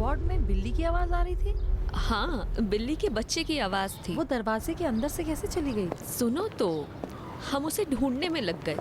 Ward में बिल्ली की आवाज आ रही थी। हाँ, बिल्ली के बच्चे की आवाज थी। वो दरवाजे के अंदर से कैसे चली गई? सुनो तो, हम उसे ढूंढने में लग गए।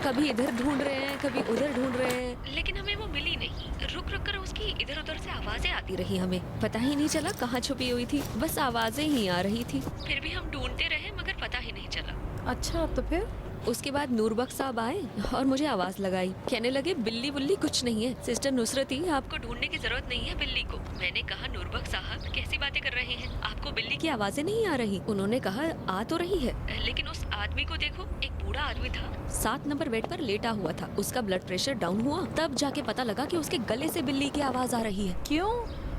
कभी इधर ढूंढ रहे हैं, कभी उधर ढूंढ रहे हैं, लेकिन हमें वो मिली नहीं। रुक रुक कर उसकी इधर उधर से आवाजें आती रही। हमें पता ही नहीं चला कहाँ छुपी हुई थी, बस आवाजें ही आ रही थी। फिर भी हम ढूंढते रहे मगर पता ही नहीं चला। अच्छा, तो फिर? उसके बाद नूरबख्श साहब आए और मुझे आवाज लगाई। कहने लगे बिल्ली बुल्ली कुछ नहीं है, सिस्टर नुसरती आपको ढूंढने की जरूरत नहीं है बिल्ली को। मैंने कहा नूरबख्श साहब कैसी बातें कर रहे हैं, आपको बिल्ली की आवाजें नहीं आ रही? उन्होंने कहा आ तो रही है, लेकिन उस आदमी को देखो। एक बूढ़ा आदमी था, 7 नंबर बेड पर लेटा हुआ था। उसका ब्लड प्रेशर डाउन हुआ, तब जाके पता लगा कि उसके गले से बिल्ली की आवाज आ रही है। क्यों?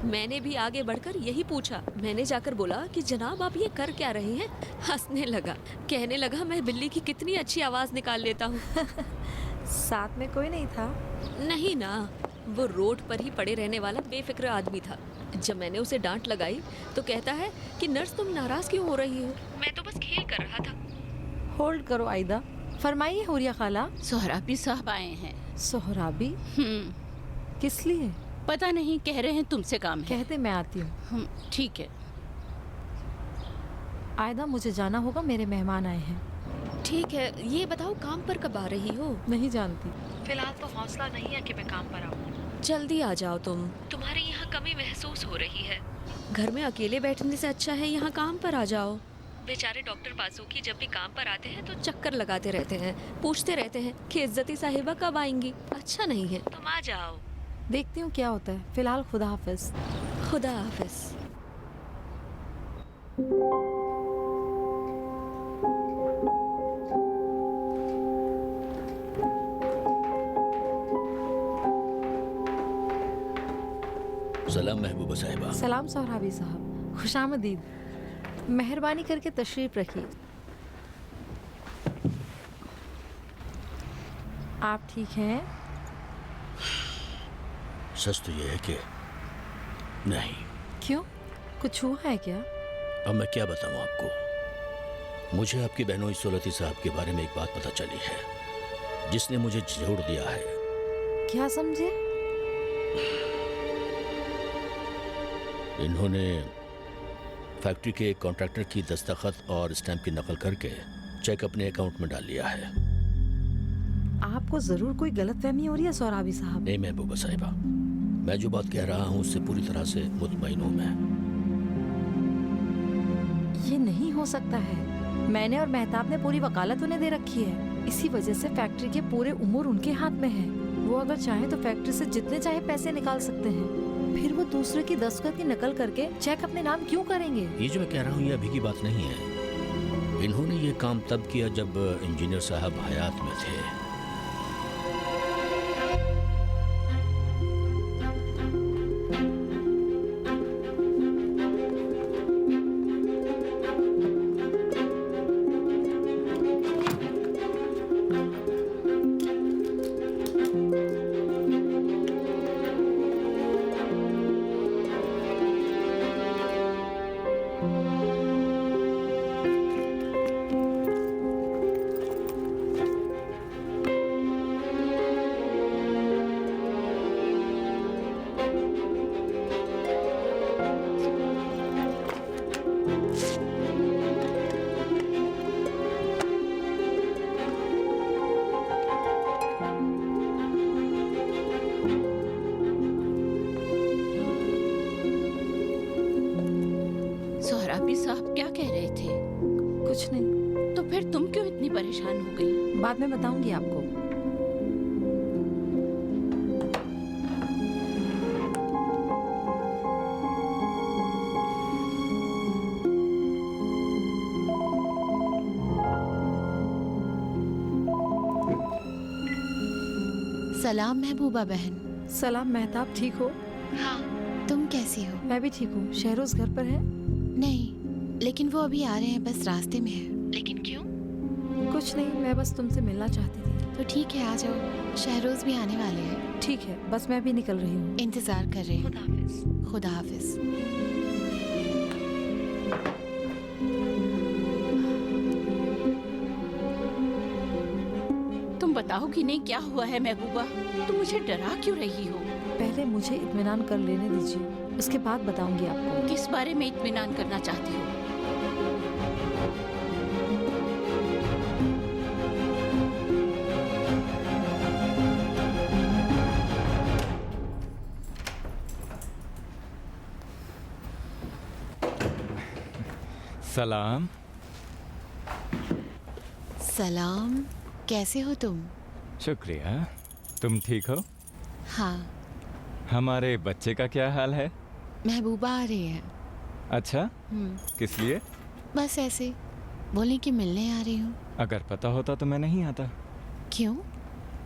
मैंने भी आगे बढ़कर यही पूछा। मैंने जाकर बोला कि जनाब आप ये कर क्या रहे हैं? हंसने लगा, कहने लगा मैं बिल्ली की कितनी अच्छी आवाज निकाल लेता हूँ। साथ में कोई नहीं था? नहीं ना, वो रोड पर ही पड़े रहने वाला बेफिक्र आदमी था। जब मैंने उसे डांट लगाई तो कहता है कि नर्स तुम नाराज क्यों हो रही हो? मैं तो बस खेल कर रहा था। होल्ड करो आयदा। फरमाइए हुरिया खाला। सोहराबी साहब आए हैं। सोहराबी? किस लिए? पता नहीं, कह रहे हैं तुमसे काम है। कहते मैं आती हूँ। ठीक है। आयदा मुझे जाना होगा, मेरे मेहमान आए हैं। ठीक है, ये बताओ काम पर कब आ रही हो? नहीं जानती। फिलहाल तो हौसला नहीं है कि मैं काम पर आऊँ। जल्दी आ जाओ तुम। तुम्हारे यहाँ कमी महसूस हो रही है। घर में अकेले बैठने से अच्छा है यहाँ काम पर आ जाओ। बेचारे डॉक्टर बासुकी जब भी काम पर आते हैं तो चक्कर लगाते रहते हैं, पूछते रहते हैं कि इज्जती साहिबा कब आएंगी। अच्छा नहीं है, तुम आ जाओ। देखती हूँ क्या होता है। फिलहाल खुदा हाफिज। खुदा हाफिज। सलाम महबूबा साहिबा। सलाम सोहराबी साहब, खुशामदीद। मेहरबानी करके तशरीफ रखिए। आप ठीक हैं? सच तो ये है कि नहीं। क्यों, कुछ हुआ है क्या? अब मैं क्या बताऊं आपको। मुझे आपकी बहनों सोलती साहब के बारे में एक बात पता चली है जिसने मुझे झिझोड़ दिया है। क्या समझे? इन्होंने फैक्ट्री के एक कॉन्ट्रैक्टर की दस्तखत और स्टैंप की नकल करके चेक अपने अकाउंट में डाल लिया है। आपको जरूर कोई गलतफहमी हो रही है सोहराबी साहब। नहीं महबूबा साहिबा, मैं जो बात कह रहा हूं उससे पूरी तरह से मुतमईन हूं मैं। ये नहीं हो सकता है। मैंने और मेहताब ने पूरी वकालत उन्हें दे रखी है। इसी वजह से फैक्ट्री के पूरे उमूर उनके हाथ में है। वो अगर चाहे तो फैक्ट्री से जितने चाहे पैसे निकाल सकते हैं। फिर वो दूसरे की दस्तखत की नकल करके चेक अपने नाम क्यों करेंगे? ये जो मैं कह रहा हूं ये अभी की बात नहीं है। इन्होंने ये काम तब किया जब इंजीनियर साहब हयात में थे। सोहराबी साहब क्या कह रहे थे? कुछ नहीं। तो फिर तुम क्यों इतनी परेशान हो गई? बाद में बताऊंगी आपको। सलाम महबूबा बहन। सलाम मेहताब, ठीक हो? हाँ, तुम कैसी हो? मैं भी ठीक हूँ। शहरोज घर पर है? नहीं, लेकिन वो अभी आ रहे हैं, बस रास्ते में है। लेकिन क्यों? कुछ नहीं, मैं बस तुमसे मिलना चाहती थी। तो ठीक है, आ जाओ। शहरोज भी आने वाले हैं। ठीक है, बस मैं भी निकल रही हूँ। इंतजार कर रहे हैं। खुदा हाफिज। खुदा हाफिज। तुम बताओ बताओगी नहीं क्या हुआ है महबूबा? तुम मुझे डरा क्यों रही हो? पहले मुझे इत्मीनान कर लेने दीजिए, उसके बाद बताऊंगी आपको। किस बारे में इत्मीनान करना चाहती हो? सलाम। सलाम, कैसे हो तुम? शुक्रिया। तुम ठीक हो? हाँ, हमारे बच्चे का क्या हाल है? महबूबा आ रही है। अच्छा, किस लिए? बस ऐसे बोले कि मिलने आ रही हूँ। अगर पता होता तो मैं नहीं आता। क्यों?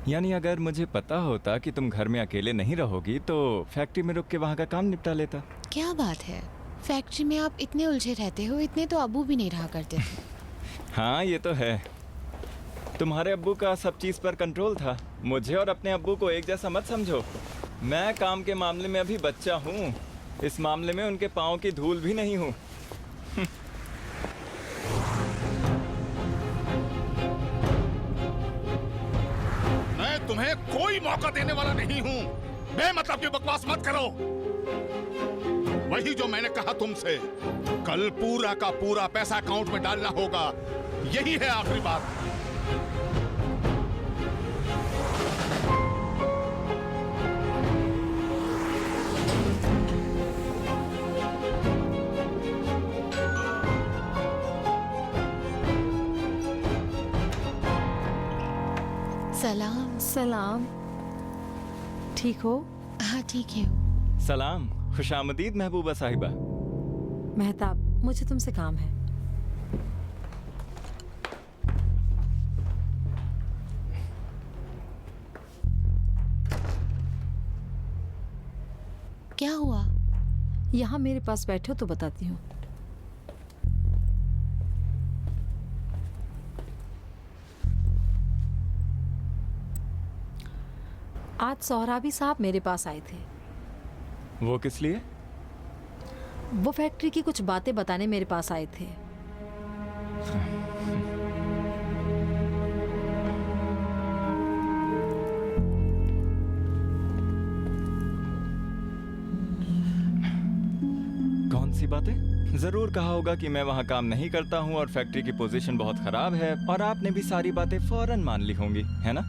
यानी अगर मुझे पता होता कि तुम घर में अकेले नहीं रहोगी तो फैक्ट्री में रुक के वहाँ का काम निपटा लेता। क्या बात है, फैक्ट्री में आप इतने उलझे रहते हो, इतने तो अबू भी नहीं रहा करते थे। हाँ, ये तो है। तुम्हारे अब्बू का सब चीज़ पर कंट्रोल था। मुझे और अपने अब्बू को एक जैसा मत समझो। मैं काम के मामले में अभी बच्चा हूँ, इस मामले में उनके पाँव की धूल भी नहीं हूँ। मैं तुम्हें कोई मौका देने वाला नहीं हूँ। बेमतलब की बकवास मत करो। वही जो मैंने कहा तुमसे, कल पूरा का पूरा पैसा अकाउंट में डालना होगा। यही है आखिरी बात। सलाम। सलाम। ठीक हो? हाँ, ठीक है। सलाम, खुशामदीद महबूबा साहिबा। मेहताब, मुझे तुमसे काम है। क्या हुआ? यहाँ मेरे पास बैठे हो तो बताती हूँ। आज सोहराबी साहब मेरे पास आए थे। वो किस लिए? वो फैक्ट्री की कुछ बातें बताने मेरे पास आए थे। कौन सी बातें? जरूर कहा होगा कि मैं वहाँ काम नहीं करता हूँ और फैक्ट्री की पोजीशन बहुत खराब है, और आपने भी सारी बातें फौरन मान ली होंगी, है ना?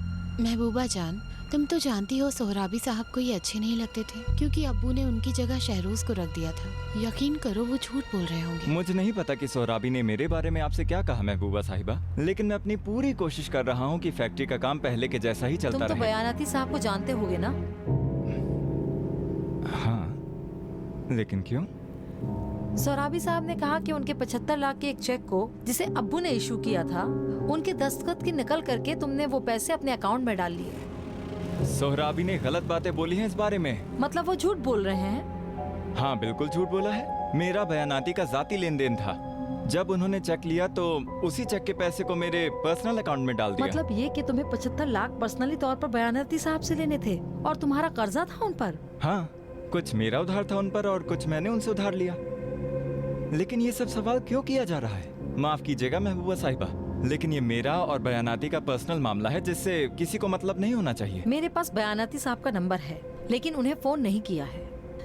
महबूबा जान, तुम तो जानती हो सोहराबी साहब को ये अच्छे नहीं लगते थे, क्योंकि अब्बू ने उनकी जगह शहरोज को रख दिया था। यकीन करो वो झूठ बोल रहे होंगे। मुझे नहीं पता कि सोहराबी ने मेरे बारे में आपसे क्या कहा महबूबा साहिबा, लेकिन मैं अपनी पूरी कोशिश कर रहा हूँ कि फैक्ट्री का काम पहले के जैसा ही तुम चलता तो रहे। बयानाती साहब को जानते होगे ना? हाँ, लेकिन क्यों? सोहराबी साहब ने कहा कि उनके 75 लाख के एक चेक को, जिसे अब्बू ने इशू किया था, उनके दस्तखत की नकल करके तुमने वो पैसे अपने अकाउंट में डाल लिए। सोहराबी ने गलत बातें बोली हैं इस बारे में। मतलब वो झूठ बोल रहे हैं? हाँ, बिल्कुल झूठ बोला है। मेरा बयानाती का जाती लेन देन था। जब उन्होंने चेक लिया तो उसी चेक के पैसे को मेरे पर्सनल अकाउंट में डाल दिया। मतलब ये कि तुम्हें 75 लाख पर्सनली तौर पर बयानाती साहब से लेने थे और तुम्हारा कर्जा था उन पर? हाँ, कुछ मेरा उधार था उन पर और कुछ मैंने उनसे उधार लिया। लेकिन ये सब सवाल क्यों किया जा रहा है? माफ कीजिएगा महबूबा साहिबा, लेकिन ये मेरा और बयानाती का पर्सनल मामला है जिससे किसी को मतलब नहीं होना चाहिए। मेरे पास बयानाती साहब का नंबर है, लेकिन उन्हें फोन नहीं किया है।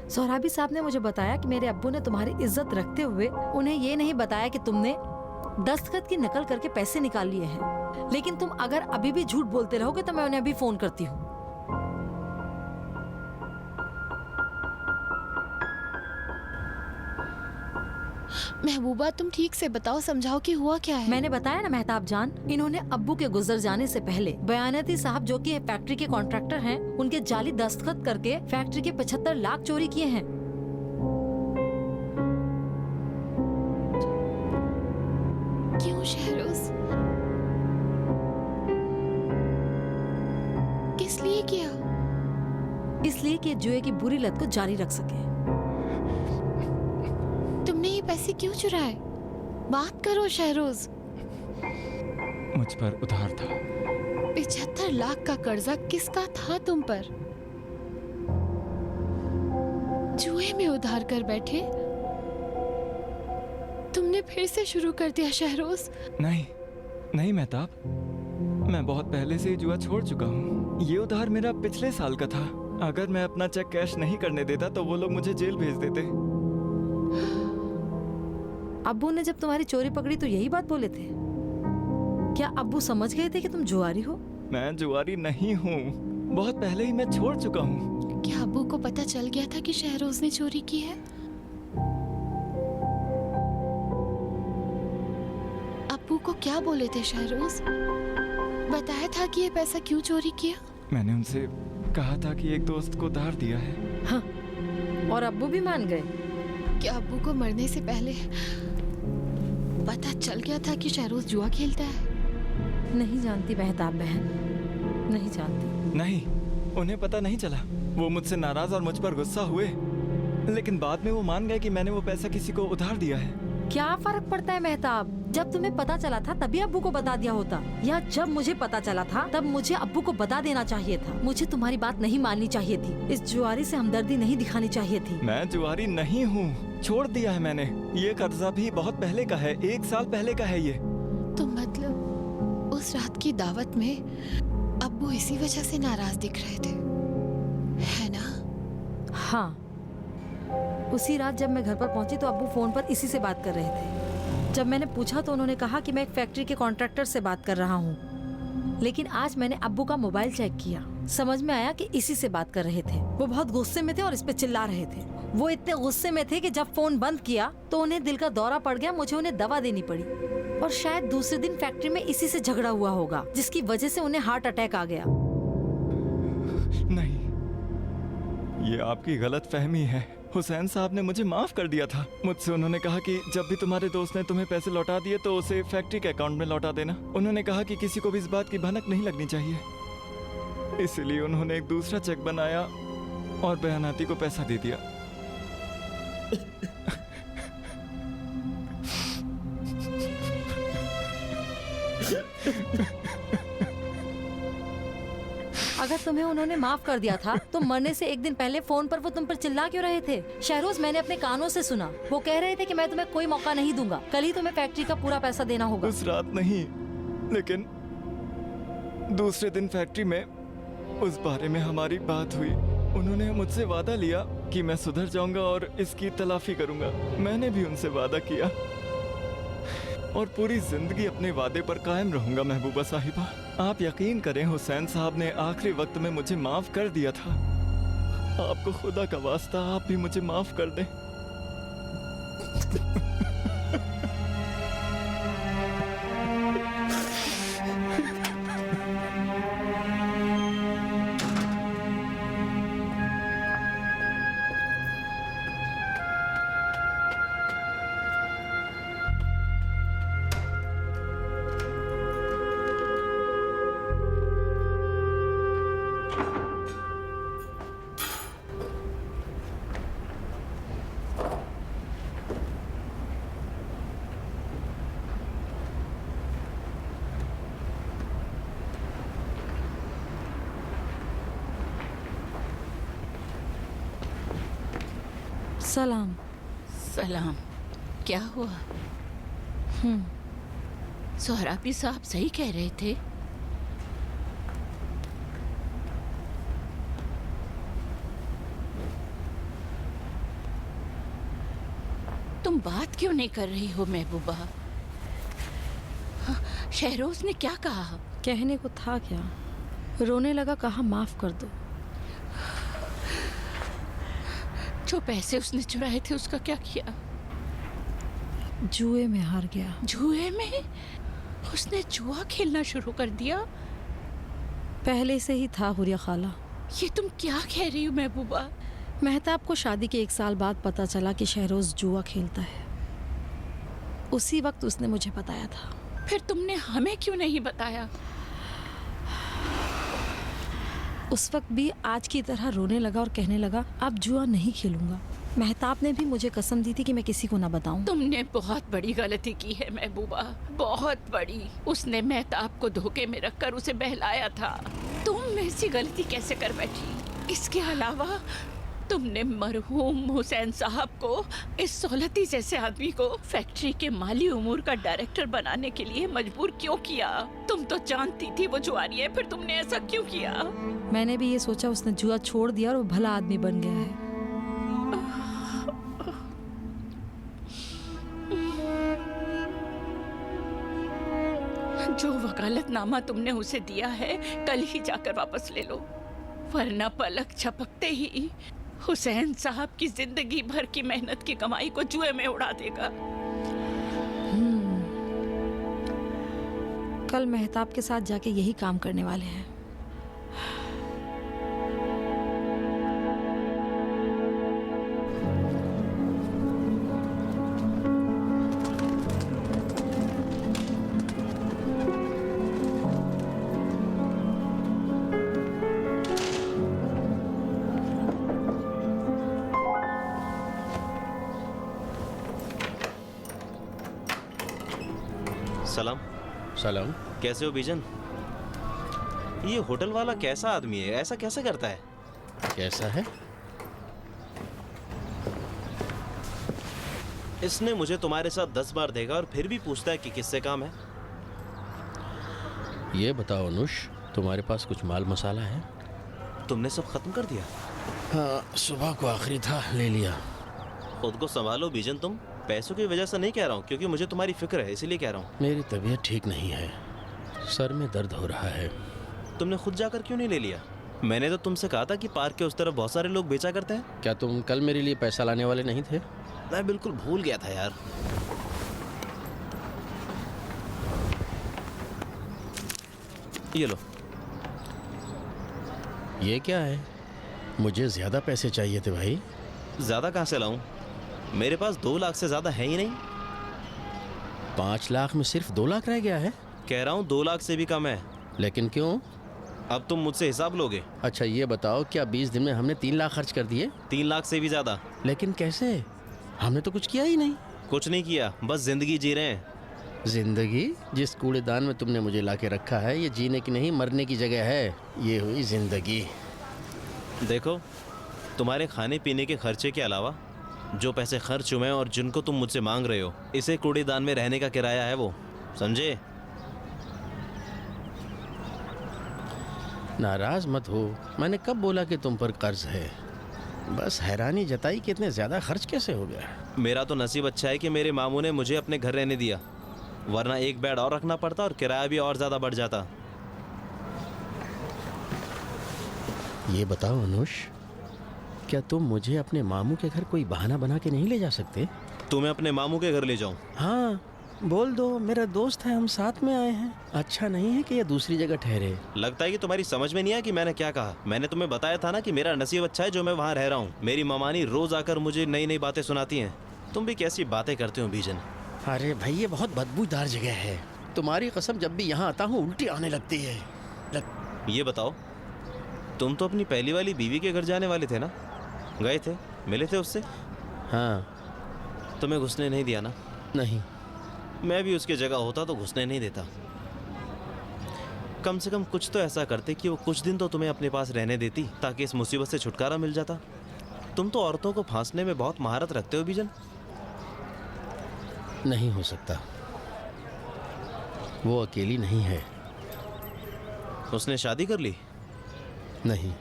सोहराबी साहब ने मुझे बताया कि मेरे अब्बू ने तुम्हारी इज्जत रखते हुए उन्हें ये नहीं बताया कि तुमने दस्तखत की नकल करके पैसे निकाल लिए हैं। लेकिन तुम अगर अभी भी झूठ बोलते रहोगे तो मैं उन्हें अभी फोन करती हूँ। महबूबा, तुम ठीक से बताओ, समझाओ कि हुआ क्या है। मैंने बताया ना मेहताब जान, इन्होंने अब्बू के गुजर जाने से पहले बयानाती साहब जो कि फैक्ट्री के कॉन्ट्रैक्टर हैं, उनके जाली दस्तखत करके फैक्ट्री के 75 लाख चोरी किए हैं। क्यों शहरोज? किस लिए किया? इसलिए कि जुए की बुरी लत को जारी रख सके। तुमने ये पैसे क्यों चुराए? बात करो शहरोज। मुझ पर उधार था। 75 लाख का कर्जा किसका था तुम पर? जुए में उधार कर बैठे? तुमने फिर से शुरू कर दिया शहरोज। नहीं, नहीं मेहताब, मैं बहुत पहले से ही जुआ छोड़ चुका हूँ। ये उधार मेरा पिछले साल का था। अगर मैं अपना चेक कैश नहीं करने देता तो वो लोग मुझे जेल भेज देते। अब्बू ने जब तुम्हारी चोरी पकड़ी तो यही बात बोले थे? क्या अब्बू समझ गए थे कि तुम जुआरी हो? मैं जुआरी नहीं हूँ, बहुत पहले ही मैं छोड़ चुका हूँ। क्या अब्बू को पता चल गया था कि शहरोज ने चोरी की है? अब्बू को क्या बोले थे शहरोज? बताया था कि ये पैसा क्यों चोरी किया? मैंने उनसे कहा था कि एक दोस्त को उधार दिया है। हाँ, और अब्बू भी मान गए? क्या अब्बू को मरने से पहले पता चल गया था कि शहरोज जुआ खेलता है? नहीं जानती मेहताब बहन, नहीं जानती। नहीं, उन्हें पता नहीं चला। वो मुझसे नाराज और मुझ पर गुस्सा हुए, लेकिन बाद में वो मान गए कि मैंने वो पैसा किसी को उधार दिया है। क्या फर्क पड़ता है मेहताब? जब तुम्हें पता चला था तभी अब्बू को बता दिया होता, या जब मुझे पता चला था तब मुझे अब्बू को बता देना चाहिए था। मुझे तुम्हारी बात नहीं माननी चाहिए थी। इस जुआरी से हमदर्दी नहीं दिखानी चाहिए थी। मैं जुआरी नहीं हूँ, छोड़ दिया है मैंने। ये कर्जा भी बहुत पहले का है, 1 साल पहले का है ये। तो मतलब उस रात की दावत में अब्बू इसी वजह से नाराज दिख रहे थे, है ना? हाँ, उसी रात जब मैं घर पर पहुंची तो अब्बू फोन पर इसी से बात कर रहे थे। जब मैंने पूछा तो उन्होंने कहा कि मैं एक फैक्ट्री के कॉन्ट्रैक्टर से बात कर रहा हूँ। लेकिन आज मैंने अब्बू का मोबाइल चेक किया, समझ में आया कि इसी से बात कर रहे थे। वो बहुत गुस्से में थे और इस पे चिल्ला रहे थे। वो इतने गुस्से में थे कि जब फोन बंद किया तो उन्हें दिल का दौरा पड़ गया। मुझे उन्हें दवा देनी पड़ी और शायद दूसरे दिन फैक्ट्री में इसी से झगड़ा हुआ होगा, जिसकी वजह से उन्हें हार्ट अटैक आ गया। नहीं, ये आपकी गलत फहमी है। हुसैन साहब ने मुझे माफ कर दिया था। मुझसे उन्होंने कहा कि जब भी तुम्हारे दोस्त ने तुम्हें पैसे लौटा दिए तो उसे फैक्ट्री के अकाउंट में लौटा देना। उन्होंने कहा कि किसी को भी इस बात की भनक नहीं लगनी चाहिए, इसलिए उन्होंने एक दूसरा चेक बनाया और बयानाती को पैसा दे दिया। अगर तुम्हें उन्होंने माफ कर दिया था तो मरने से एक दिन पहले फोन पर वो तुम पर चिल्ला क्यों रहे थे? शहरोज, मैंने अपने कानों से सुना। वो कह रहे थे कि मैं तुम्हें कोई मौका नहीं दूंगा, कल ही तुम्हें फैक्ट्री का पूरा पैसा देना होगा। उस रात नहीं, लेकिन दूसरे दिन फैक्ट्री में उस बारे में हमारी बात हुई। उन्होंने मुझसे वादा लिया कि मैं सुधर जाऊंगा और इसकी तलाफी करूंगा। मैंने भी उनसे वादा किया और पूरी जिंदगी अपने वादे पर कायम रहूंगा। महबूबा साहिबा, आप यकीन करें, हुसैन साहब ने आखिरी वक्त में मुझे माफ कर दिया था। आपको खुदा का वास्ता, आप भी मुझे माफ कर दें। सलाम। सलाम। क्या हुआ? सोहराबी साहब सही कह रहे थे। तुम बात क्यों नहीं कर रही हो महबूबा? हाँ, शहरोज ने क्या कहा? कहने को था क्या, रोने लगा, कहा माफ कर दो। जो पैसे उसने चुराए थे उसका क्या किया? जुए में हार गया। जुए में? उसने जुआ खेलना शुरू कर दिया? पहले से ही था हुरिया खाला। ये तुम क्या कह रही हो महबूबा? मेहताब को शादी के 1 साल बाद पता चला कि शहरोज जुआ खेलता है। उसी वक्त उसने मुझे बताया था। फिर तुमने हमें क्यों नहीं बताया? उस वक्त भी आज की तरह रोने लगा और कहने लगा, अब जुआ नहीं खेलूंगा। मेहताब ने भी मुझे कसम दी थी कि मैं किसी को ना बताऊं। तुमने बहुत बड़ी गलती की है महबूबा, बहुत बड़ी। उसने मेहताब को धोखे में रखकर उसे बहलाया था। तुम ऐसी गलती कैसे कर बैठी? इसके अलावा तुमने मरहूम हुसैन साहब को, इस सोलती जैसे आदमी को, फैक्ट्री के माली उमूर का डायरेक्टर बनाने के लिए मजबूर क्यों किया? तुम तो जानती थी वो जुआरी है, फिर तुमने ऐसा क्यों किया? मैंने भी ये सोचा उसने जुआ छोड़ दिया और वो भला आदमी बन गया है। जो वकालतनामा तुमने उसे दिया है कल ही जाकर वापस ले लो, वरना पलक झपकते ही हुसैन साहब की जिंदगी भर की मेहनत की कमाई को जुए में उड़ा देगा। कल मेहताब के साथ जाके यही काम करने वाले हैं। सलाम। सलाम। कैसे हो बीजन? ये होटल वाला कैसा आदमी है? ऐसा कैसे करता है? कैसा है? इसने मुझे तुम्हारे साथ 10 बार देखा और फिर भी पूछता है कि किससे काम है। ये बताओ अनुष, तुम्हारे पास कुछ माल मसाला है? तुमने सब खत्म कर दिया? हाँ, सुबह को आखिरी था, ले लिया। खुद को संभालो बीजन, तुम पैसों की वजह से नहीं कह रहा हूँ, क्योंकि मुझे तुम्हारी फिक्र है, इसीलिए कह रहा हूँ। मेरी तबीयत ठीक नहीं है, सर में दर्द हो रहा है। तुमने खुद जाकर क्यों नहीं ले लिया? मैंने तो तुमसे कहा था कि पार्क के उस तरफ बहुत सारे लोग बेचा करते हैं। क्या तुम कल मेरे लिए पैसा लाने वाले नहीं थे? मैं बिल्कुल भूल गया था यार। ये लो। ये क्या है? मुझे ज्यादा पैसे चाहिए थे भाई। ज्यादा कहाँ से लाऊं? मेरे पास 2 लाख से ज्यादा है ही नहीं। 5 लाख में सिर्फ 2 लाख रह गया है? कह रहा हूँ 2 लाख से भी कम है। लेकिन क्यों? अब तुम मुझसे हिसाब लोगे? अच्छा ये बताओ, क्या 20 दिन में हमने 3 लाख खर्च कर दिए? 3 लाख से भी ज्यादा। लेकिन कैसे? हमने तो कुछ किया ही नहीं। कुछ नहीं किया, बस जिंदगी जी रहे हैं। जिंदगी? जिस कूड़ेदान में तुमने मुझे लाके रखा है, ये जीने की नहीं मरने की जगह है। ये हुई जिंदगी। देखो, तुम्हारे खाने पीने के खर्चे के अलावा जो पैसे खर्च हुए और जिनको तुम मुझसे मांग रहे हो, इसे कूड़ेदान में रहने का किराया है वो, समझे? नाराज मत हो, मैंने कब बोला कि तुम पर कर्ज है? बस हैरानी जताई कि इतने ज्यादा खर्च कैसे हो गया। मेरा तो नसीब अच्छा है कि मेरे मामू ने मुझे अपने घर रहने दिया, वरना एक बेड और रखना पड़ता और किराया भी और ज्यादा बढ़ जाता। ये बताओ अनुष, क्या तुम मुझे अपने मामू के घर कोई बहाना बना के नहीं ले जा सकते? तुम्हें अपने मामू के घर ले जाऊं? हाँ, बोल दो, मेरा दोस्त है, हम साथ में आए हैं। अच्छा नहीं है कि ये दूसरी जगह ठहरे। लगता है कि तुम्हारी समझ में नहीं आया कि मैंने क्या कहा। मैंने तुम्हें बताया था ना कि मेरा नसीब अच्छा है जो मैं वहाँ रह रहा हूँ। मेरी ममानी रोज आकर मुझे नई नई बातें सुनाती हैं। तुम भी कैसी बातें करते हो बीजन? अरे भाई, ये बहुत बदबूदार जगह है। तुम्हारी कसम, जब भी यहाँ आता हूँ उल्टी आने लगती है। ये बताओ, तुम तो अपनी पहली वाली बीवी के घर जाने वाले थे ना? गए थे, मिले थे उससे? हाँ। तुम्हें घुसने नहीं दिया ना? नहीं। मैं भी उसकी जगह होता तो घुसने नहीं देता। कम से कम कुछ तो ऐसा करते कि वो कुछ दिन तो तुम्हें अपने पास रहने देती, ताकि इस मुसीबत से छुटकारा मिल जाता। तुम तो औरतों को फांसने में बहुत महारत रखते हो बीजन। नहीं हो सकता, वो अकेली नहीं है। उसने शादी कर ली? नहीं,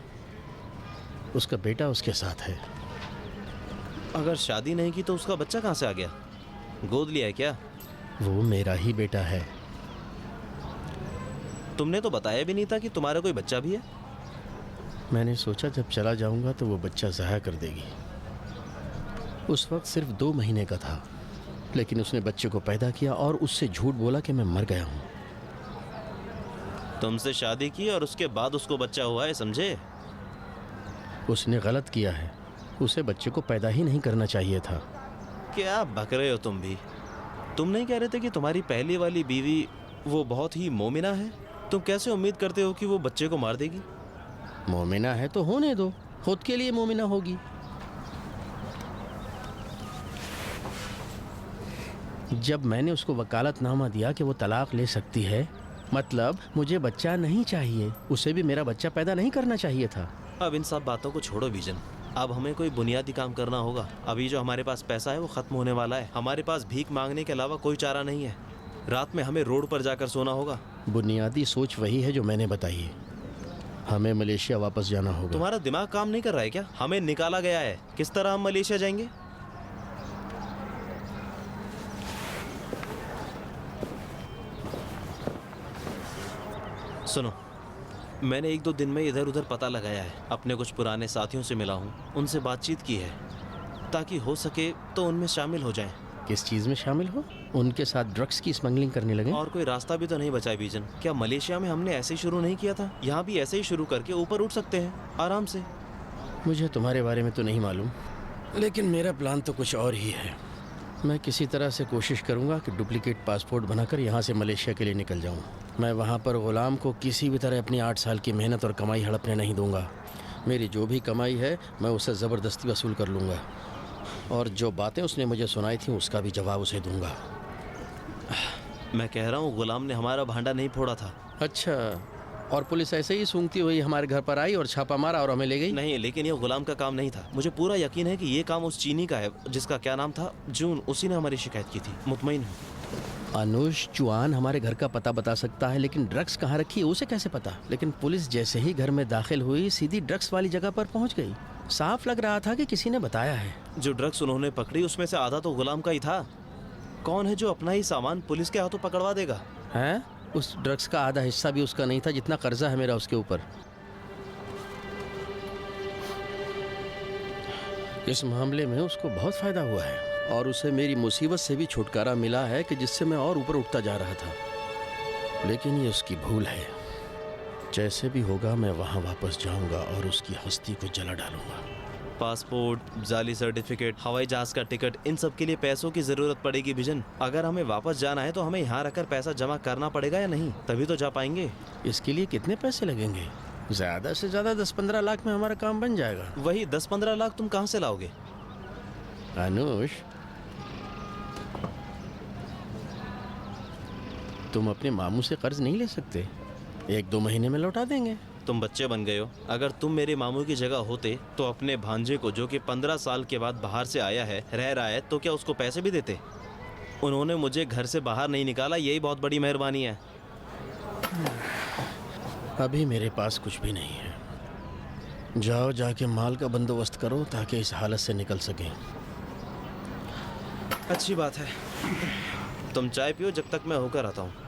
उसका बेटा उसके साथ है। अगर शादी नहीं की तो उसका बच्चा कहाँ से आ गया? गोद लिया है क्या? वो मेरा ही बेटा है। तुमने तो बताया भी नहीं था कि तुम्हारा कोई बच्चा भी है। मैंने सोचा जब चला जाऊंगा तो वो बच्चा ज़ाया कर देगी। उस वक्त सिर्फ 2 महीने का था, लेकिन उसने बच्चे को पैदा किया और उससे झूठ बोला कि मैं मर गया हूँ। तुमसे शादी की और उसके बाद उसको बच्चा हुआ है, समझे? उसने गलत किया है, उसे बच्चे को पैदा ही नहीं करना चाहिए था। क्या बक रहे हो तुम भी? तुम नहीं कह रहे थे कि तुम्हारी पहली वाली बीवी वो बहुत ही मोमिना है? तुम कैसे उम्मीद करते हो कि वो बच्चे को मार देगी? मोमिना है तो होने दो, खुद के लिए मोमिना होगी। जब मैंने उसको वकालतनामा दिया कि वो तलाक ले सकती है, मतलब मुझे बच्चा नहीं चाहिए, उसे भी मेरा बच्चा पैदा नहीं करना चाहिए था। अब इन सब बातों को छोड़ो बीजन। अब हमें कोई बुनियादी काम करना होगा। अभी जो हमारे पास पैसा है वो खत्म होने वाला है। हमारे पास भीख मांगने के अलावा कोई चारा नहीं है। रात में हमें रोड पर जाकर सोना होगा। बुनियादी सोच वही है जो मैंने बताई है। हमें मलेशिया वापस जाना होगा। तुम्हारा दिमाग काम नहीं कर रहा है क्या? हमें निकाला गया है, किस तरह हम मलेशिया जाएंगे? सुनो, मैंने 1-2 दिन में इधर उधर पता लगाया है, अपने कुछ पुराने साथियों से मिला हूँ, उनसे बातचीत की है, ताकि हो सके तो उनमें शामिल हो जाएं। किस चीज़ में शामिल हो? उनके साथ ड्रग्स की स्मगलिंग करने लगे? और कोई रास्ता भी तो नहीं बचा है बीजन। क्या मलेशिया में हमने ऐसे ही शुरू नहीं किया था? यहाँ भी ऐसे ही शुरू करके ऊपर उठ सकते हैं आराम से। मुझे तुम्हारे बारे में तो नहीं मालूम, लेकिन मेरा प्लान तो कुछ और ही है। मैं किसी तरह से कोशिश करूंगा कि डुप्लीकेट पासपोर्ट बनाकर यहाँ से मलेशिया के लिए निकल जाऊँ। मैं वहाँ पर गुलाम को किसी भी तरह अपनी 8 साल की मेहनत और कमाई हड़पने नहीं दूंगा। मेरी जो भी कमाई है मैं उसे ज़बरदस्ती वसूल कर लूँगा, और जो बातें उसने मुझे सुनाई थी उसका भी जवाब उसे दूंगा। मैं कह रहा हूँ गुलाम ने हमारा भांडा नहीं फोड़ा था। अच्छा, और पुलिस ऐसे ही सूंघती हुई हमारे घर पर आई और छापा मारा और हमें ले गई? नहीं, लेकिन ये गुलाम का काम नहीं था। मुझे पूरा यकीन है कि ये काम उस चीनी का है जिसका क्या नाम था, जून। उसी ने हमारी शिकायत की थी, मुतमईन हूँ। अनुज चुआन हमारे घर का पता बता सकता है, लेकिन ड्रग्स कहाँ रखी है उसे कैसे पता? लेकिन पुलिस जैसे ही घर में दाखिल हुई सीधी ड्रग्स वाली जगह पर पहुंच गई। साफ लग रहा था कि किसी ने बताया है। जो ड्रग्स उन्होंने पकड़ी उसमें से आधा तो गुलाम का ही था। कौन है जो अपना ही सामान पुलिस के हाथों पकड़वा देगा? हैं? उस ड्रग्स का आधा हिस्सा भी उसका नहीं था जितना कर्जा है मेरा उसके ऊपर। इस मामले में उसको बहुत फायदा हुआ है, और उसे मेरी मुसीबत से भी छुटकारा मिला है कि जिससे मैं और ऊपर उठता जा रहा था। लेकिन ये उसकी भूल है। जैसे भी होगा मैं वहाँ वापस जाऊंगा और उसकी हस्ती को जला डालूंगा। पासपोर्ट, जाली सर्टिफिकेट, हवाई जहाज का टिकट, इन सब के लिए पैसों की जरूरत पड़ेगी बिजन। अगर हमें वापस जाना है तो हमें यहाँ रखकर पैसा जमा करना पड़ेगा या नहीं? तभी तो जा पाएंगे। इसके लिए कितने पैसे लगेंगे? ज्यादा से ज्यादा 10-15 लाख में हमारा काम बन जाएगा। वही 10-15 लाख तुम कहाँ से लाओगे? अनुष, तुम अपने मामू से कर्ज नहीं ले सकते? 1-2 महीने में लौटा देंगे। तुम बच्चे बन गए हो। अगर तुम मेरे मामू की जगह होते तो अपने भांजे को, जो कि 15 साल के बाद बाहर से आया है, रह रहा है, तो क्या उसको पैसे भी देते? उन्होंने मुझे घर से बाहर नहीं निकाला, यही बहुत बड़ी मेहरबानी है। अभी मेरे पास कुछ भी नहीं है। जाओ जाके माल का बंदोबस्त करो ताकि इस हालत से निकल सकें। अच्छी बात है। तुम चाय पियो जब तक मैं होकर आता हूँ।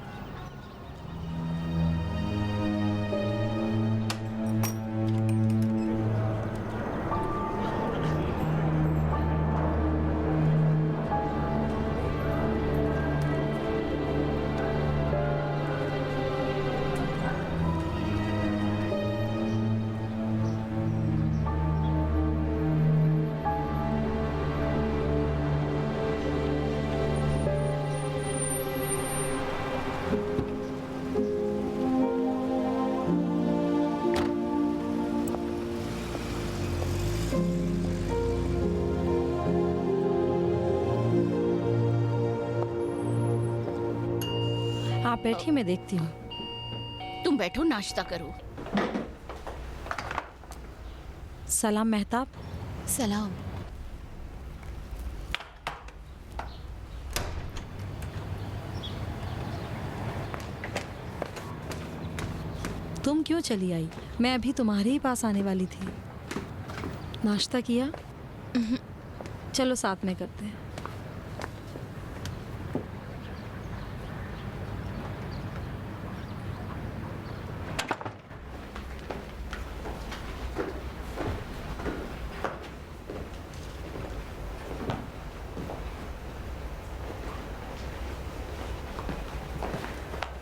आप बैठिए, मैं देखती हूँ। तुम बैठो, नाश्ता करो। सलाम मेहताब। सलाम। तुम क्यों चली आई? मैं अभी तुम्हारे ही पास आने वाली थी। नाश्ता किया? चलो साथ में करते हैं।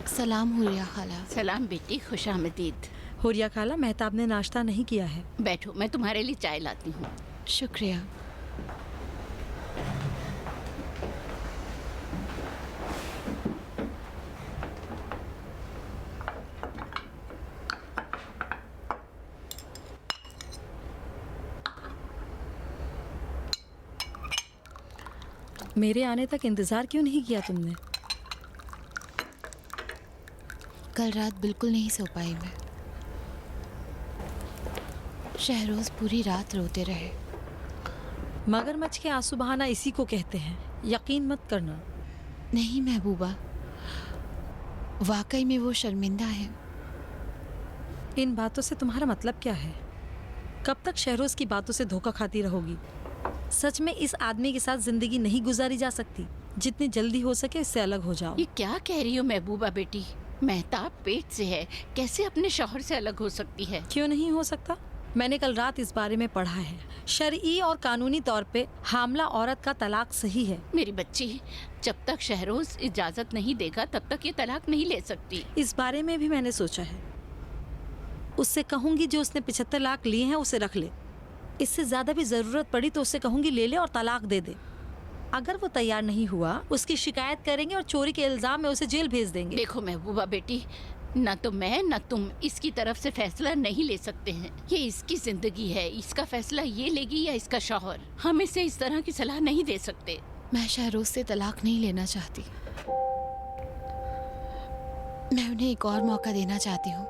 सलाम हुरिया खाला। सलाम बेटी, खुशामदीद। हुरिया खाला, मेहताब ने नाश्ता नहीं किया है। बैठो, मैं तुम्हारे लिए चाय लाती हूँ। शुक्रिया। मेरे आने तक इंतजार क्यों नहीं किया तुमने? कल रात बिल्कुल नहीं सो पाई मैं। शहरोज पूरी रात रोते रहे। मगरमच्छ के आंसू बहाना इसी को कहते हैं, यकीन मत करना। नहीं महबूबा, वाकई में वो शर्मिंदा है। इन बातों से तुम्हारा मतलब क्या है? कब तक शहरोज की बातों से धोखा खाती रहोगी? सच में इस आदमी के साथ जिंदगी नहीं गुजारी जा सकती। जितनी जल्दी हो सके इससे अलग हो जाओ। ये क्या कह रही हो महबूबा बेटी? मेहताब पेट से है, कैसे अपने शौहर से अलग हो सकती है? क्यों नहीं हो सकता? मैंने कल रात इस बारे में पढ़ा है। शरई और कानूनी तौर पे हामला औरत का तलाक सही है। मेरी बच्ची, जब तक शहरोज इजाजत नहीं देगा तब तक ये तलाक नहीं ले सकती। इस बारे में भी मैंने सोचा है। उससे कहूंगी जो उसने 75 लाख लिए हैं उसे रख ले। इससे ज्यादा भी जरूरत पड़ी तो उससे कहूंगी ले ले और तलाक दे दे। अगर वो तैयार नहीं हुआ उसकी शिकायत करेंगे और चोरी के इल्जाम में उसे जेल भेज देंगे। देखो महबूबा बेटी, न तो मैं न तुम इसकी तरफ से फैसला नहीं ले सकते हैं। ये इसकी जिंदगी है, इसका फैसला ये लेगी या इसका शौहर। हम इसे इस तरह की सलाह नहीं दे सकते। मैं शहरोज से तलाक नहीं लेना चाहती। मैं उन्हें एक और मौका देना चाहती हूँ।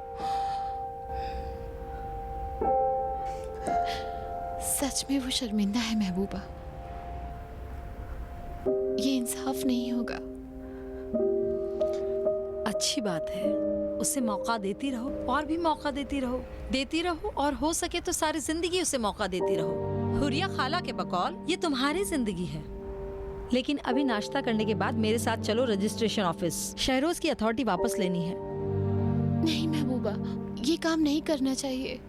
सच में वो शर्मिंदा है महबूबा। ये इंसाफ नहीं होगा। अच्छी बात है, उसे मौका देती रहो और भी मौका देती रहो और हो सके तो सारी जिंदगी उसे मौका देती रहो। हुरिया खाला के बकौल ये तुम्हारी जिंदगी है। लेकिन अभी नाश्ता करने के बाद मेरे साथ चलो रजिस्ट्रेशन ऑफिस। शहरोज की अथॉरिटी वापस लेनी है। नहीं महबूबा, ये काम नहीं करना चाहिए।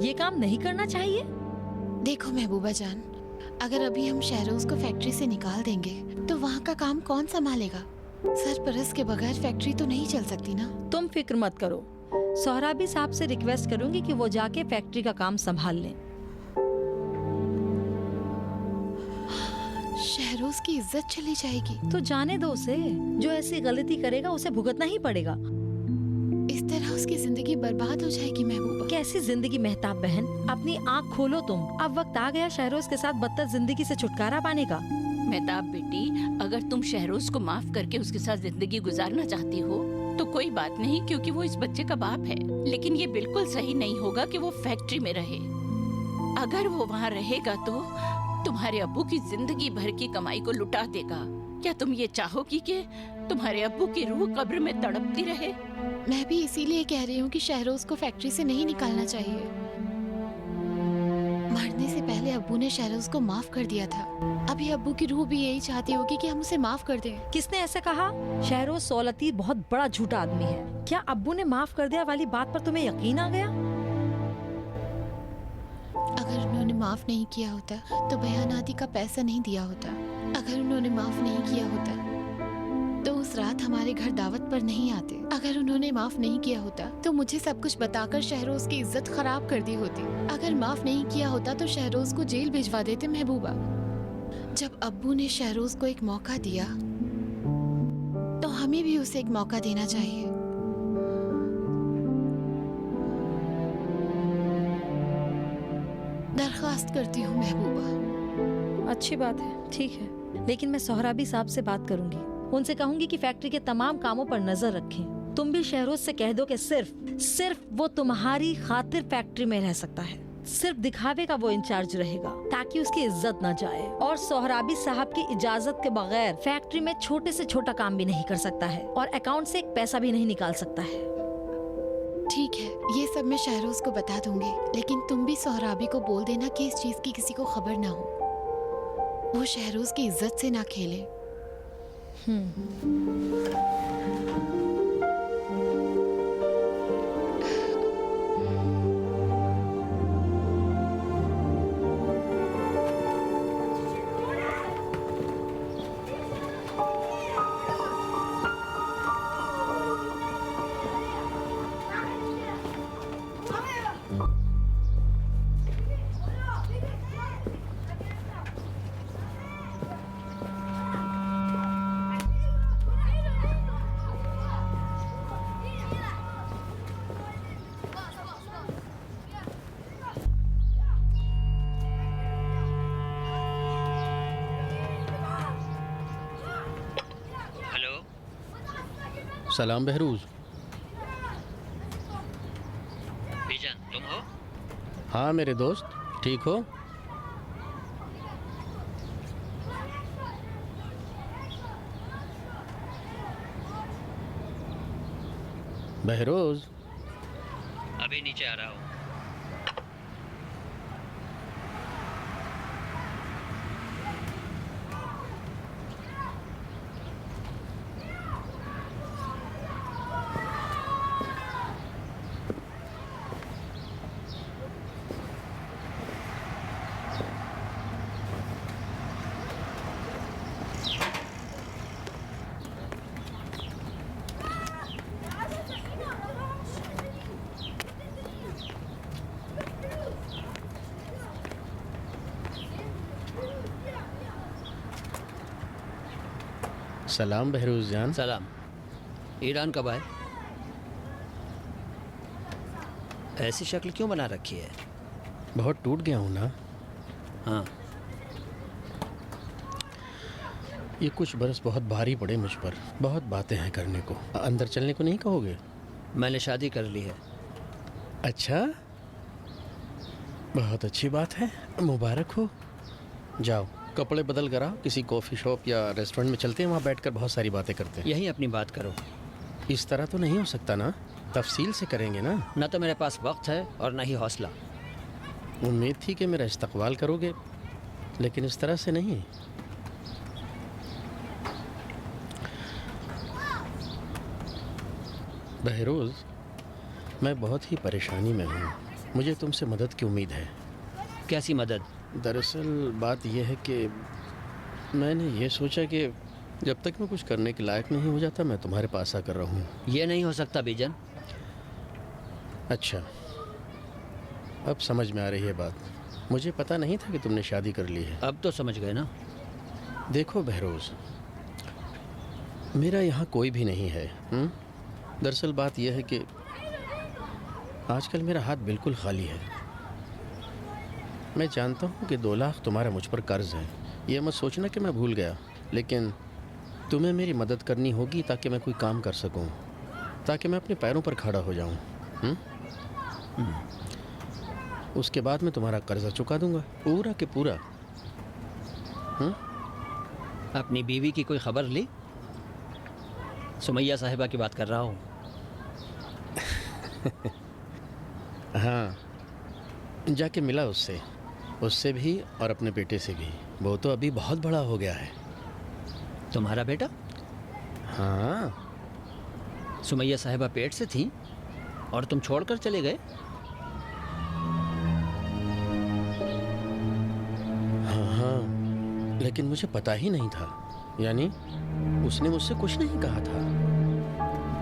ये काम नहीं करना चाहिए? देखो महबूबा जान, अगर अभी हम शहरोज को फैक्ट्री से निकाल देंगे तो वहाँ का काम कौन संभालेगा? सरपरस्त के बगैर फैक्ट्री तो नहीं चल सकती ना। तुम फिक्र मत करो, सोहराबी साहब से रिक्वेस्ट करूंगी कि वो जाके फैक्ट्री का काम संभाल लें। शहरोज की इज्जत चली जाएगी। तो जाने दो उसे। जो ऐसी गलती करेगा उसे भुगतना ही पड़ेगा। इस तरह उसकी जिंदगी बर्बाद हो जाएगी महबूबा। कैसी जिंदगी मेहताब बहन, अपनी आँख खोलो तुम। अब वक्त आ गया शहरोज के साथ बदतर जिंदगी से छुटकारा पाने का। मेहताब बेटी, अगर तुम शहरोज को माफ करके उसके साथ जिंदगी गुजारना चाहती हो तो कोई बात नहीं, क्योंकि वो इस बच्चे का बाप है। लेकिन ये बिल्कुल सही नहीं होगा कि वो फैक्ट्री में रहे। अगर वो वहाँ रहेगा तो तुम्हारे अब्बू की जिंदगी भर की कमाई को लुटा देगा। क्या तुम ये चाहोगी कि तुम्हारे अब्बू की रूह कब्र में तड़पती रहे? मैं भी इसीलिए कह रही हूँ कि शहरोज को फैक्ट्री से नहीं निकालना चाहिए। मरने से पहले अब्बू ने शहरोज को माफ कर दिया था। अभी अब्बू की रूह भी यही चाहती होगी कि हम उसे माफ कर दें। किसने ऐसा कहा? शहरोज सौलती बहुत बड़ा झूठा आदमी है। क्या अब्बू ने माफ कर दिया वाली बात पर तुम्हें यकीन आ गया? अगर उन्होंने माफ नहीं किया होता तो बयानाती का पैसा नहीं दिया होता। अगर उन्होंने माफ नहीं किया होता तो उस रात हमारे घर दावत पर नहीं आते। अगर उन्होंने माफ नहीं किया होता तो मुझे सब कुछ बताकर शहरोज की इज्जत खराब कर दी होती। अगर माफ नहीं किया होता तो शहरोज को जेल भिजवा देते महबूबा। जब अब्बू ने शहरोज को एक मौका दिया तो हमें भी उसे एक मौका देना चाहिए। दरख्वास्त करती हूँ महबूबा। अच्छी बात है, ठीक है। लेकिन मैं सोहराबी साहब से बात करूंगी। उनसे कहूंगी कि फैक्ट्री के तमाम कामों पर नजर रखें। तुम भी शहरोज से कह दो कि सिर्फ वो तुम्हारी खातिर फैक्ट्री में रह सकता है। सिर्फ दिखावे का वो इंचार्ज रहेगा ताकि उसकी इज्जत न जाए। और सोहराबी साहब की इजाजत के बगैर फैक्ट्री में छोटे से छोटा काम भी नहीं कर सकता है और अकाउंट से एक पैसा भी नहीं निकाल सकता है। ठीक है, ये सब मैं शहरोज को बता दूंगी। लेकिन तुम भी सोहराबी को बोल देना कि इस चीज की किसी को खबर ना हो। वो शहरोज की इज्जत से ना खेले। सलाम बहरूज। बीजान, तुम हो? हाँ मेरे दोस्त, ठीक हो? बहरोज, अभी नीचे आ रहा हूँ। सलाम बहरोज जान। सलाम। ईरान कब आए? ऐसी शक्ल क्यों बना रखी है? बहुत टूट गया हूँ ना। हाँ, ये कुछ बरस बहुत भारी पड़े मुझ पर। बहुत बातें हैं करने को। अंदर चलने को नहीं कहोगे? मैंने शादी कर ली है। अच्छा, बहुत अच्छी बात है, मुबारक हो। जाओ कपड़े बदल कर आओ, किसी कॉफ़ी शॉप या रेस्टोरेंट में चलते हैं, वहाँ बैठकर बहुत सारी बातें करते हैं। यहीं अपनी बात करो। इस तरह तो नहीं हो सकता ना, तफसील से करेंगे ना। न तो मेरे पास वक्त है और न ही हौसला। उम्मीद थी कि मेरा इस्तकबाल करोगे, लेकिन इस तरह से नहीं। बहरोज, मैं बहुत ही परेशानी में हूँ। मुझे तुमसे मदद की उम्मीद है। कैसी मदद? दरअसल बात यह है कि मैंने ये सोचा कि जब तक मैं कुछ करने के लायक नहीं हो जाता, मैं तुम्हारे पास आकर रहूं। ये नहीं हो सकता बीजन। अच्छा, अब समझ में आ रही है बात। मुझे पता नहीं था कि तुमने शादी कर ली है। अब तो समझ गए ना। देखो बहरोज, मेरा यहाँ कोई भी नहीं है। दरअसल बात यह है कि आजकल मेरा हाथ बिल्कुल खाली है। मैं जानता हूँ कि 2 लाख तुम्हारा मुझ पर कर्ज है। ये मत सोचना कि मैं भूल गया, लेकिन तुम्हें मेरी मदद करनी होगी ताकि मैं कोई काम कर सकूँ, ताकि मैं अपने पैरों पर खड़ा हो जाऊँ। उसके बाद मैं तुम्हारा कर्जा चुका दूंगा, पूरा के पूरा। अपनी बीवी की कोई खबर ली? सुमैया साहिबा की बात कर रहा हूँ। हाँ, जाके मिला उससे भी और अपने बेटे से भी। वो तो अभी बहुत बड़ा हो गया है। तुम्हारा बेटा? हाँ। सुमैया साहिबा पेट से थी और तुम छोड़कर चले गए? हाँ, लेकिन मुझे पता ही नहीं था। यानी उसने मुझसे कुछ नहीं कहा था।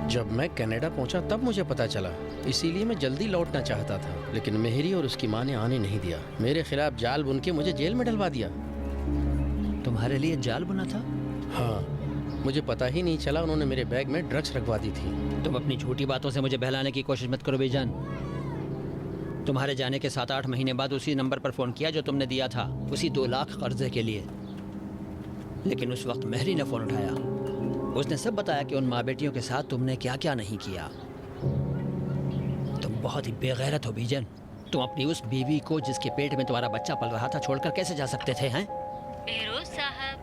जब मैं कनाडा पहुंचा तब मुझे पता चला, इसीलिए मैं जल्दी लौटना चाहता था, लेकिन मेहरी और उसकी माँ ने आने नहीं दिया। मेरे खिलाफ जाल बुन के मुझे जेल में डलवा दिया। तुम्हारे लिए जाल बुना था? हाँ, मुझे पता ही नहीं चला उन्होंने मेरे बैग में ड्रग्स रखवा दी थी। तुम अपनी झूठी बातों से मुझे बहलाने की कोशिश मत करो बेजान। तुम्हारे जाने के 7-8 महीने बाद उसी नंबर पर फ़ोन किया जो तुमने दिया था, उसी 2 लाख कर्जे के लिए। लेकिन उस वक्त मेहरी ने फ़ोन उठाया। उसने सब बताया कि उन माँ बेटियों के साथ तुमने क्या क्या नहीं किया। तुम बहुत ही बेगैरत हो बीजन। तुम अपनी उस बीवी को जिसके पेट में तुम्हारा बच्चा पल रहा था छोड़कर कैसे जा सकते थे? हैं? बहरोज साहब।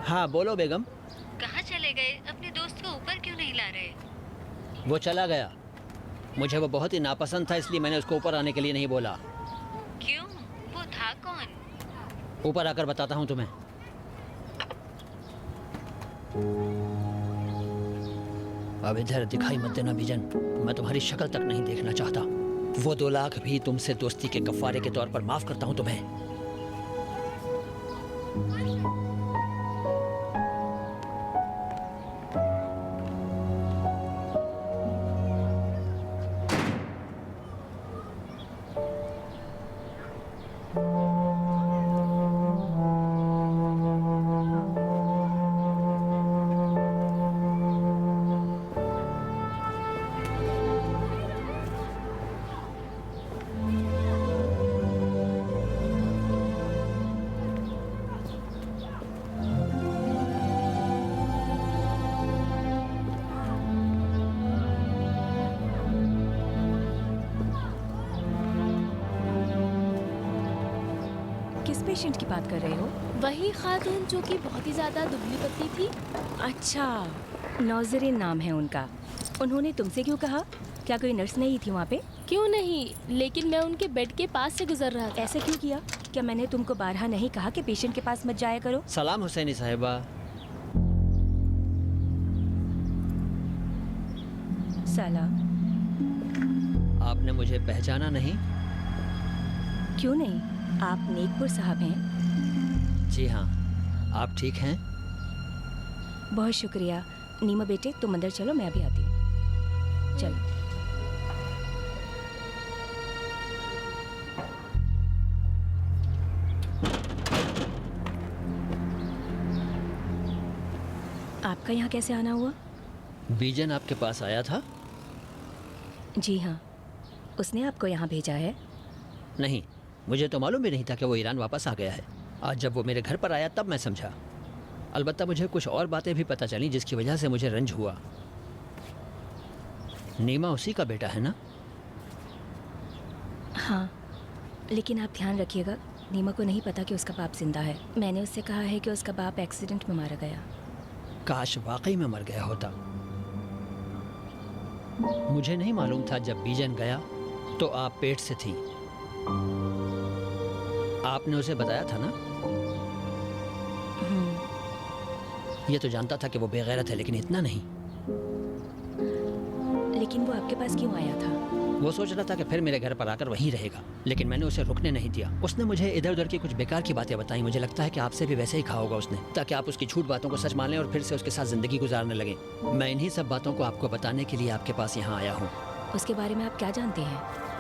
हाँ बोलो बेगम। कहाँ चले गए? अपने दोस्त को ऊपर क्यों नहीं ला रहे? वो चला गया। मुझे वो बहुत ही नापसंद था, इसलिए मैंने उसको ऊपर आने के लिए नहीं बोला। क्यों? वो था कौन? ऊपर आकर बताता हूँ तुम्हें। अब इधर दिखाई मत देना बीजन, मैं तुम्हारी शक्ल तक नहीं देखना चाहता। वो 2 लाख भी तुमसे दोस्ती के कफारे के तौर पर माफ करता हूँ तुम्हें। किस पेशेंट की बात कर रहे हो? वही खातून जो कि बहुत ही ज्यादा दुबली पतली थी। अच्छा, नौजरीन नाम है उनका। उन्होंने तुमसे क्यों कहा? क्या कोई नर्स नहीं थी वहाँ पे? क्यों नहीं, लेकिन मैं उनके बेड के पास से गुजर रहा था। ऐसे क्यों किया? क्या मैंने तुमको बारहा नहीं कहा कि पेशेंट के पास मत जाया करो? सलाम हुसैनी साहिबा। सलाम। आपने मुझे पहचाना नहीं? क्यों नहीं, आप नेकपुर साहब हैं। जी हाँ, आप ठीक हैं? बहुत शुक्रिया। नीमा बेटे तुम अंदर चलो, मैं अभी आती हूँ। चलो। आपका यहाँ कैसे आना हुआ? बीजन आपके पास आया था? जी हाँ, उसने आपको यहाँ भेजा है? नहीं, मुझे तो मालूम भी नहीं था कि वो ईरान वापस आ गया है। आज जब वो मेरे घर पर आया तब मैं समझा। अलबत्ता मुझे कुछ और बातें भी पता चली जिसकी वजह से मुझे रंज हुआ। नीमा उसी का बेटा है ना? हाँ, लेकिन आप ध्यान रखिएगा, नीमा को नहीं पता कि उसका बाप जिंदा है। मैंने उससे कहा है कि उसका बाप एक्सीडेंट में मारा गया। काश वाकई में मर गया होता। मुझे नहीं मालूम था जब बीजन गया तो आप पेट से थी। आपने उसे बताया था ना? ये तो जानता था कि वो बेगैरत है, लेकिन इतना नहीं। लेकिन वो आपके पास क्यों आया था? वो सोच रहा था कि फिर मेरे घर पर आकर वहीं रहेगा, लेकिन मैंने उसे रुकने नहीं दिया। उसने मुझे इधर उधर की कुछ बेकार की बातें बताई। मुझे लगता है कि आपसे भी वैसे ही कहा होगा उसने, ताकि आप उसकी झूठ बातों को सच मान लें और फिर से उसके साथ जिंदगी गुजारने लगे। मैं इन्हीं सब बातों को आपको बताने के लिए आपके पास यहाँ आया हूँ। उसके बारे में आप क्या जानते हैं?